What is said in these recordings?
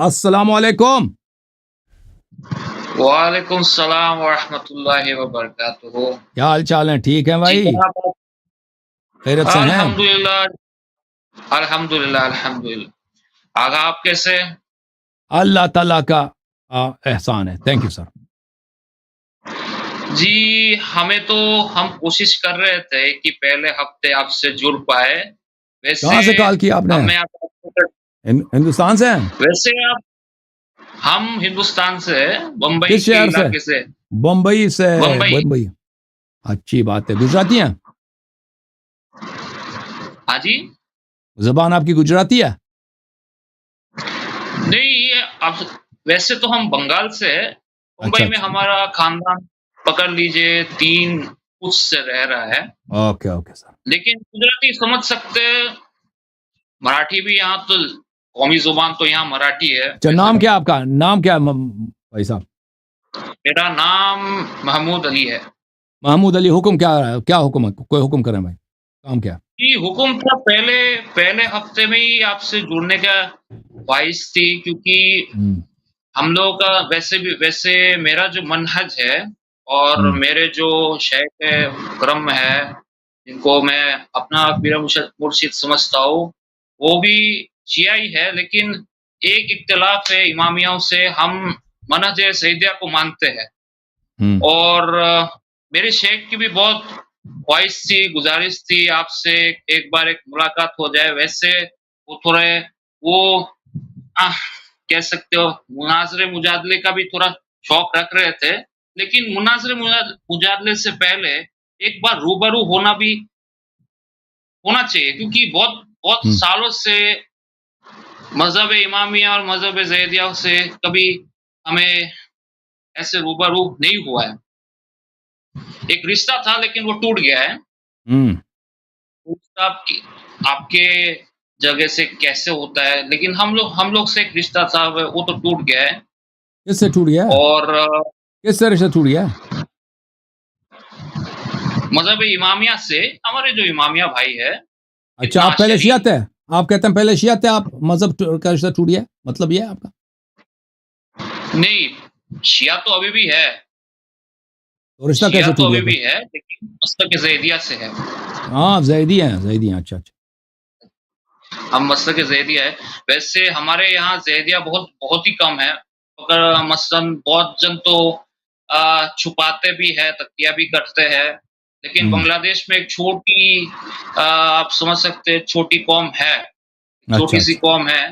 अस्सलाम वालेकुम। वालेकुम सलाम वरहमतुल्लाहि वबरकातुहू। क्या हाल चाल है? ठीक है जी भाई? जनाब, खैरियत से हैं? अल्हम्दुलिल्लाह अल्हम्दुलिल्लाह अल्हम्दुलिल्लाह। आगा आप कैसे? अल्लाह ताला का एहसान है। Thank you sir. जी हम कोशिश कर रहे थे कि पहले हफ्ते आपसे जुड़ पाए। वैसे कहाँ से कॉल किया आपने? हमें आप हिंदुस्तान से हैं? वैसे आप हम हिंदुस्तान से बम्बई किस के शहर से? इलाके से। बम्बई से। बम्बई। बम्बई, अच्छी बात है। गुजराती हैं? हाँ जी। जबान आपकी गुजराती है? नहीं, ये आप वैसे तो हम बंगाल से है। अच्छा मुंबई में अच्छा। हमारा खानदान पकड़ लीजिए 3 पुश्त से रह रहा है। Okay okay sir. लेकिन गुजराती समझ सकते हैं, मराठी भी यहाँ तो कौमी ज़ुबान तो यहाँ मराठी है अच्छा, वैसे। नाम क्या आपका? नाम क्या है भाई साहब? मेरा नाम महमूद अली है। महमूद अली। हुक्म क्या है? क्या हुक्म है? कोई हुक्म करें भाई। काम क्या है? जी, हुक्म था पहले पहले हफ्ते में ही आपसे जुड़ने का ख्वाहिश थी, क्योंकि हम लोगों का वैसे मेरा जो मनहज है और मेरे जो शेख है, करम है, जिनको मैं अपना पीर मुर्शिद समझता हूँ, वो भी शिया ही है, लेकिन एक इख्तिलाफ है इमामियों से, हम मनहज सईदिया को मानते हैं। और मेरे शेख की भी बहुत ख्वाहिश थी, गुजारिश थी आपसे एक बार एक मुलाकात हो जाए। वैसे वो थोड़े वो आह, कह सकते हो मुनाज़रे मुजादले का भी थोड़ा शौक रख रहे थे, लेकिन मुनाज़रे मुजादले से पहले एक बार रूबरू होना चाहिए, क्योंकि बहुत बहुत सालों से मज़हब इमामिया और मज़हब ज़ैदिया से कभी हमें ऐसे रूबरू नहीं हुआ है। एक रिश्ता था लेकिन वो टूट गया है। रिश्ता आपके जगह से कैसे होता है, लेकिन हम लोग से एक रिश्ता था वो तो टूट गया है। किससे टूट गया? और किससे रिश्ता टूट गया? मज़हब इमामिया से, हमारे जो इमामिया भाई है। अच्छा, आप पहले शिया थे? आप कहते हैं पहले शिया थे, आप मजहब का रिश्ता टूट गया, मतलब ये है आपका? नहीं, शिया तो अभी भी है। तो रिश्ता शिया कैसे तो टूट अभी गया भी फिर? है, लेकिन मसलक ज़ैदिया से है। हाँ, ज़ैदी हैं, ज़ैदी हैं। अच्छा अच्छा। हम मसलक ज़ैदिया है। वैसे हमारे यहाँ ज़ैदिया बहुत बहुत ही कम है। अगर मसलन बहुत जन तो छुपाते भी है, तकिया भी करते हैं, लेकिन बांग्लादेश में एक छोटी आप समझ सकते हैं छोटी कौम है, अच्छा छोटी-सी अच्छा। कौम है।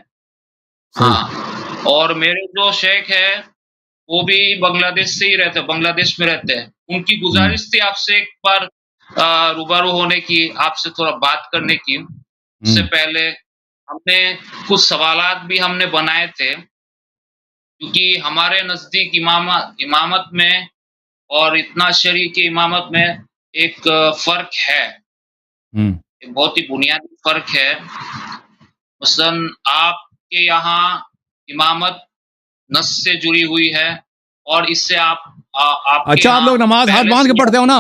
सही। हाँ, और मेरे जो शेख है, वो भी बांग्लादेश से ही रहते हैं, बांग्लादेश में रहते हैं। उनकी गुज़ारिश थी आपसे एक बार रूबरू होने की, आपसे थोड़ा बात करने की। उससे पहले हमने कुछ सवालात भी हमने बनाए थे, क्योंकि हमारे नज़दीक इमामत में और इतना शरीय की इमामत में एक फ़र्क है। एक बहुत ही बुनियादी फ़र्क है। मसलन आपके यहाँ इमामत नस से जुड़ी हुई है और इससे आपके अच्छा, आप यहाँ लोग नमाज हाथ पहले बांध से के ही पढ़ते हो ना?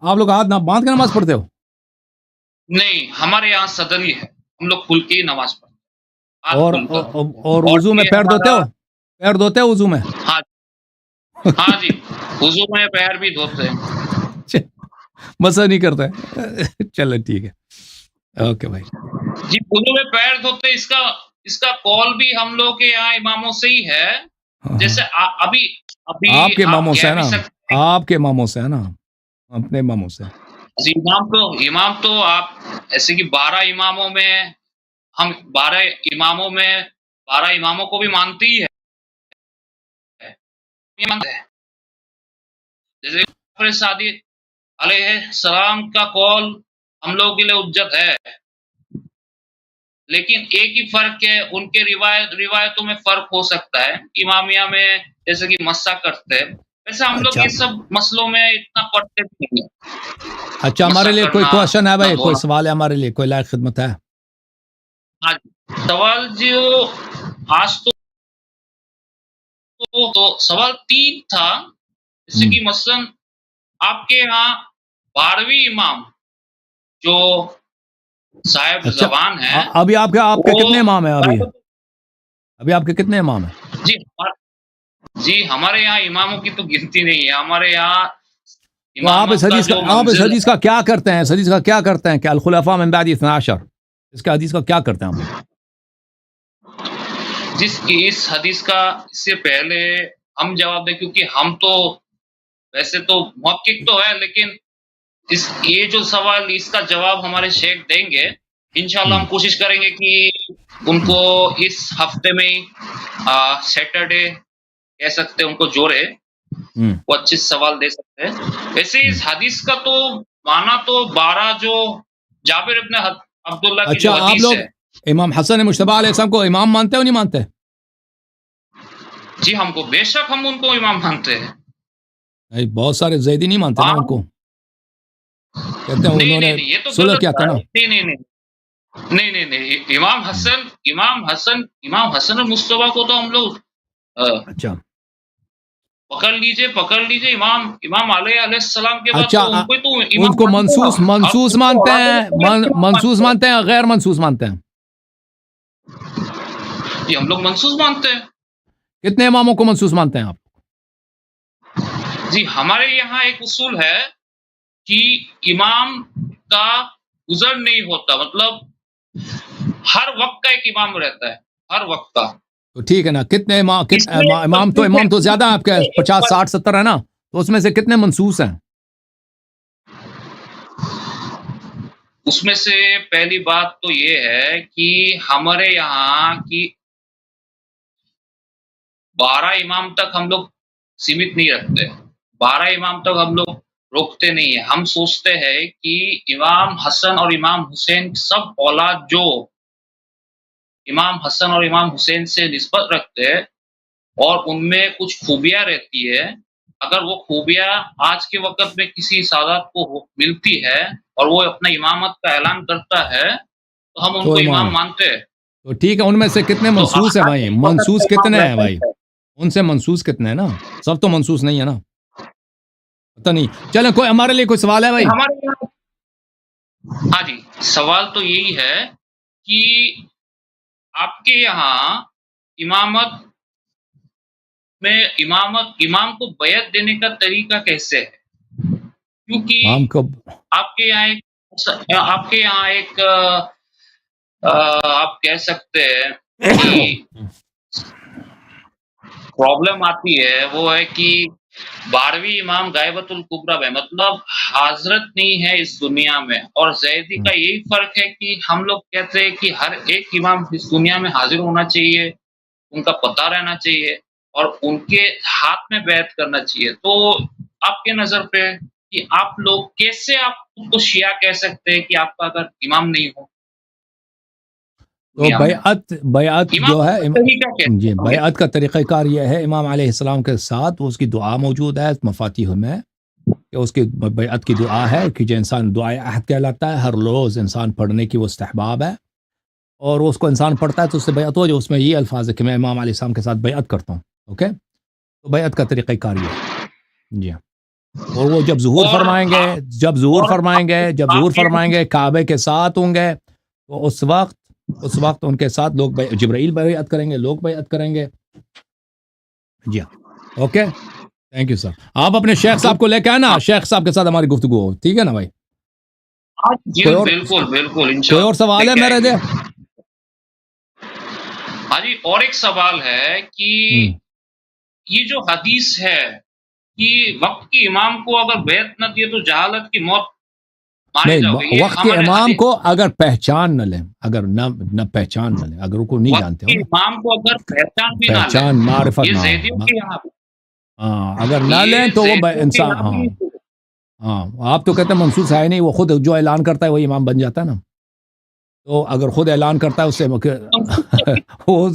आप लोग हाथ ना बांध के नमाज पढ़ते हो? नहीं, हमारे यहाँ सदरी है। हम लोग खुल के ही नमाज़ पढ़ते हैं, हाथ खुलकर। और और वुज़ू में ये पैर धोते हमारा हो? पैर धोते हो वुज़ू में? हाँ, हाँ जी, वुज़ू में पैर भी धोते हैं। मसा नहीं करता। चलो ठीक है। ओके भाई। जी, वुज़ू में पैर धोते, इसका कौल भी हम लोग के यहाँ इमामों से ही है। जैसे अभी अभी आपके आप इमामों से कह है भी ना? सकते हैं। आपके इमामों से है ना? अपने इमामों से। जी, इमाम तो आप ऐसे कि 12 इमामों में हम 12 इमामों को भी मानते ही है। जैसे जाफ़र सादिक अलैहिस्सलाम का कौल हम लोगों के लिए हुज्जत है। लेकिन एक ही फ़र्क है, उनके रिवायतों में फ़र्क हो सकता है। इमामिया में जैसे कि मस्सा करते हैं, वैसे हम लोग अच्छा ये सब मसलों में इतना पढ़ते भी नहीं हैं। अच्छा, हमारे मस्सा लिए कोई करना, क्वेश्चन है ना भाई? कोई धोना। सवाल है हमारे लिए? कोई लायक खिदमत है? हाँ, सवाल जो आज तो सवाल 3 था, जैसे कि मसलन आपके यहाँ 12वीं इमाम जो साहिब अच्छा, ज़बान हैं, अभी आपके आपके वो कितने इमाम हैं अभी? ابھی آپ کے کتنے امام ہیں؟ جی ہمارے یہاں اماموں کی تو گنتی نہیں ہے. ہمارے یہاں تو آپ اس حدیث کا کیا کرتے ہیں؟ اس حدیث کا کیا کرتے ہیں کہ الخلفاء من بعد 12، اس کا حدیث کا کیا کرتے ہیں ہم لوگ؟ اس حدیث کا اس سے پہلے ہم جواب دیں، کیونکہ ہم تو ویسے تو محقق تو ہے، لیکن یہ جو سوال اس کا جواب ہمارے شیخ دیں گے. انشاءاللہ ہم کوشش کریں گے کہ ان کو اس ہفتے میں سیٹرڈے کہہ سکتے ان کو جوڑے، وہ اچھے سوال دے سکتے ہیں. ویسے اس حدیث کا تو معنی تو 12 جو جابر ابن عبداللہ کی جو اچھا، آپ حدیث لوگ ہے. امام حسن مجتبیٰ علیہ السلام کو امام مانتے ہو نہیں مانتے؟ جی ہم کو بے شک ہم ان کو امام مانتے ہیں. بہت سارے زیدی نہیں مانتے نا ان کو، کہتے ہیں انہوں نے یہ تو صلح کیا تھا نا. نہیں امام حسن المصطفیٰ کو تو ہم لوگ اچھا پکڑ لیجئے امام علیہ السلام کے بعد اچھا، تو ان کو منسوس مانتے ہیں، منسوس مانتے ہیں، غیر منسوس مانتے ہیں؟ یہ ہم لوگ منسوس مانتے ہیں. کتنے اماموں کو منسوس مانتے ہیں آپ؟ جی ہمارے یہاں ایک اصول ہے کہ امام کا گزر نہیں ہوتا، مطلب ہر وقت کا ایک امام رہتا ہے، ہر وقت کا. تو ٹھیک ہے نا، کتنے امام تو زیادہ آپ کے 50 60 70 ہے نا، تو اس میں سے کتنے منسوس ہیں؟ اس میں سے پہلی بات تو یہ ہے کہ ہمارے یہاں کی 12 امام تک ہم لوگ سیمت نہیں رکھتے، 12 امام تک ہم لوگ روکتے نہیں ہیں. ہم سوچتے ہیں کہ امام حسن اور امام حسین سب اولاد جو امام حسن اور امام حسین سے نسبت رکھتے ہیں اور ان میں کچھ خوبیاں رہتی ہے، اگر وہ خوبیاں آج کے وقت میں کسی سادات کو ملتی ہے اور وہ اپنا امامت کا اعلان کرتا ہے تو ہم ان کو امام مانتے ہیں. تو ٹھیک ہے، ان میں سے کتنے منسوس ہیں بھائی؟ منسوس کتنے ہیں بھائی؟ ان سے منسوس کتنے ہیں نا؟ سب تو منسوس نہیں ہے نا، پتہ نہیں. چلیں، کوئی ہمارے لیے کوئی سوال ہے بھائی؟ ہاں جی، سوال تو یہی ہے کہ آپ کے یہاں امامت میں امام کو بیعت دینے کا طریقہ کیسے ہے؟ کیونکہ آپ کے یہاں ایک آپ کہہ سکتے ہیں کہ پرابلم آتی ہے، وہ ہے کہ 12ویں امام غائبۃ الکبریٰ میں مطلب حاضرت نہیں ہے اس دنیا میں، اور زیدی کا یہی فرق ہے کہ ہم لوگ کہتے ہیں کہ ہر ایک امام اس دنیا میں حاضر ہونا چاہیے، ان کا پتہ رہنا چاہیے اور ان کے ہاتھ میں بیعت کرنا چاہیے. تو آپ کے نظر پہ کہ آپ لوگ کیسے آپ خود کو شیعہ کہہ سکتے ہیں کہ آپ کا اگر امام نہیں ہو؟ تو بیعت جو ہے جی، بیعت کا طریقہ کار یہ ہے، امام علیہ السلام کے ساتھ اس کی دعا موجود ہے مفاتیح میں، کہ اس کی بیعت کی دعا ہے کہ جو انسان دعائے عہد کہلاتا ہے، ہر روز انسان پڑھنے کی وہ استحباب ہے، اور اس کو انسان پڑھتا ہے تو اس سے بیعت ہو جو اس میں یہ الفاظ ہے کہ میں امام علیہ السلام کے ساتھ بیعت کرتا ہوں. اوکے، تو بیعت کا طریقہ کار یہ ہے. جی، اور وہ جب ظہور فرمائیں گے کعبے کے ساتھ ہوں گے، تو اس وقت ان کے ساتھ لوگ جبرائیل بیعت کریں گے، لوگ بیعت کریں گے. جی اوکے، تھینک یو سر. آپ اپنے شیخ صاحب کو لے کے آئے نا، شیخ صاحب کے ساتھ ہماری گفتگو ہو، ٹھیک ہے نا بھائی؟ بالکل کوئی اور سوال ہے میرے دے؟ ہاں جی، اور ایک سوال ہے کہ یہ جو حدیث ہے کہ وقت کی امام کو اگر بیعت نہ دیے تو جہالت کی موت مانی جاؤ گی. وقت کے امام کو اگر پہچان نہ لیں، اگر نہ پہچان نہ لیں، اگر ان کو نہیں جانتے ہو، امام کو اگر پہچان معرفت نہ اگر نہ لیں تو وہ انسان ہاں آپ تو کہتے ہیں منسوس ہے نہیں، وہ خود جو اعلان کرتا ہے وہی امام بن جاتا ہے نا. تو اگر خود اعلان کرتا ہے اس سے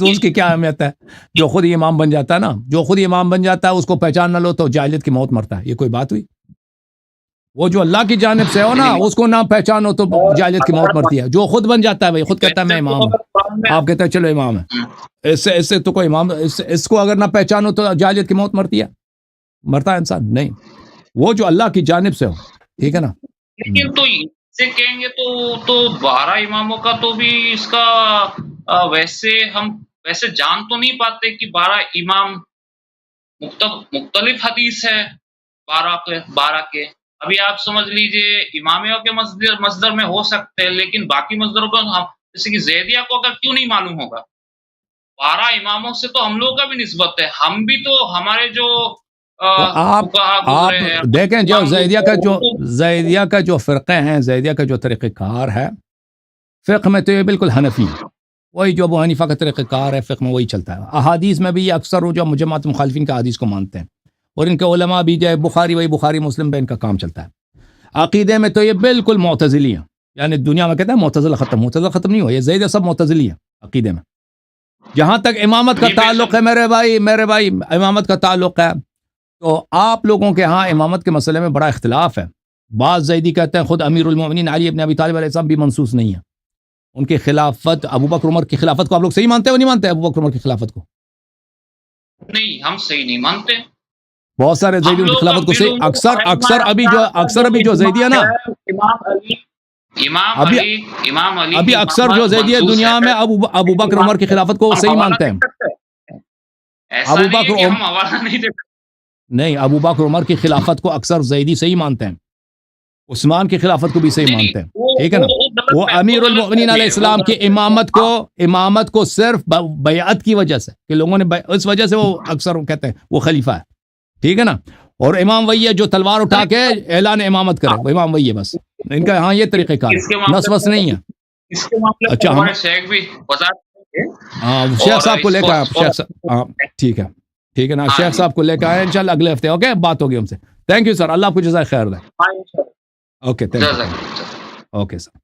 اس کی کیا اہمیت ہے؟ جو خود ہی امام بن جاتا ہے نا، جو خود ہی امام بن جاتا ہے اس کو پہچان نہ لو تو جاہلیت کی موت مرتا ہے. یہ کوئی بات ہوئی؟ وہ جو اللہ کی جانب سے ہو نا، اس کو نہ پہچانو تو جاہلیت کی موت مرتی ہے. جو خود بن جاتا ہے بھائی، خود کہتا ہے میں امام ہوں، آپ کہتے ہیں چلو امام ہے، اس سے تو کوئی امام، اس کو اگر نہ پہچانو تو جاہلیت کی موت مرتی ہے؟ مرتا ہے انسان نہیں. وہ جو اللہ کی جانب سے ہو، ٹھیک ہے نا. لیکن تو سے کہیں گے تو 12 اماموں کا تو بھی اس کا ویسے ہم वैसे जान तो नहीं पाते कि 12 इमाम मुख्तलिफ हदीस है 12 के। अभी आप समझ लीजिए इमामियों के मस्दर में हो सकते हैं, लेकिन बाकी मस्दरों को हम जैसे कि ज़ैदिया को अगर क्यों नहीं मालूम होगा? 12 इमामों से तो हम लोगों का भी निस्बत है। हम भी तो हमारे जो तो आप देखें जो ज़ैदिया का जो फ़िरक़े हैं, ज़ैदिया का जो तरीक़ेकार है फ़िक़्ह में, तो ये बिल्कुल हनफ़ी है, वही जो अबू हनीफ़ा का तरीक़ेकार है फ़िक़्ह में वही चलता है। अहादीस में भी ये अक्सर जो जमात मुखालिफिन का हदीस को मानते हैं, और इनके उलमा भी जो है बुखारी, वही बुखारी मुस्लिम पे इनका काम चलता है। अक़ीदे में तो ये बिल्कुल मुअतज़िली हैं, यानी दुनिया में कहते हैं मुअतज़िला ख़त्म नहीं हुआ, ये ज़ैदिया सब मुअतज़िली हैं अक़ीदे में। जहाँ तक इमामत का ताल्लुक़ है मेरे भाई इमामत का ताल्लुक़ है, तो आप लोगों के यहाँ इमामत के मसले में बड़ा इख्तिलाफ है। बाज़ ज़ैदी कहते हैं खुद अमीरुल मोमिनीन अली इब्न अबी तालिब अलैहिस्सलाम भी मंसूस नहीं है, उनकी खिलाफत, अबू बकर उमर की खिलाफत को आप लोग सही मानते हो नहीं मानते? अबू बकर उमर की खिलाफत को नहीं, हम सही नहीं मानते। बहुत सारे ज़ैदी उनकी खिलाफत को सही अक्सर अभी जो ज़ैदी है ना, अभी अक्सर जो ज़ैदी है दुनिया में अबू बकर उमर की खिलाफत को सही मानते हैं। अबू बकर हम हवाला नहीं दे सकते। नहीं, अबू बकर उमर की खिलाफत को अक्सर ज़ैदी सही मानते हैं, उस्मान की खिलाफत को भी सही मानते हैं, ठीक है ना। वो अमीरुल मोमिनीन अलैहिस्सलाम की इमामत को सिर्फ बैअत की वजह से, कि लोगों ने इस वजह से वो अक्सर वो कहते हैं वो खलीफा है, ठीक है ना। और इमाम वही है जो तलवार उठा के ऐलान इमामत करे, वो इमाम वही है बस। इनका हाँ ये तरीक़ेकार है, नस्वस नहीं है। अच्छा, हम शेख भी बता हाँ शेख साहब को लेकर आए, शेख साहब हाँ ठीक है ना, शेख साहब को लेकर आए इंशाल्लाह अगले हफ्ते। ओके, बात होगी हमसे। थैंक यू सर, अल्लाह आपको जज़ाए खैर दे। Okay, thank you. Okay sir.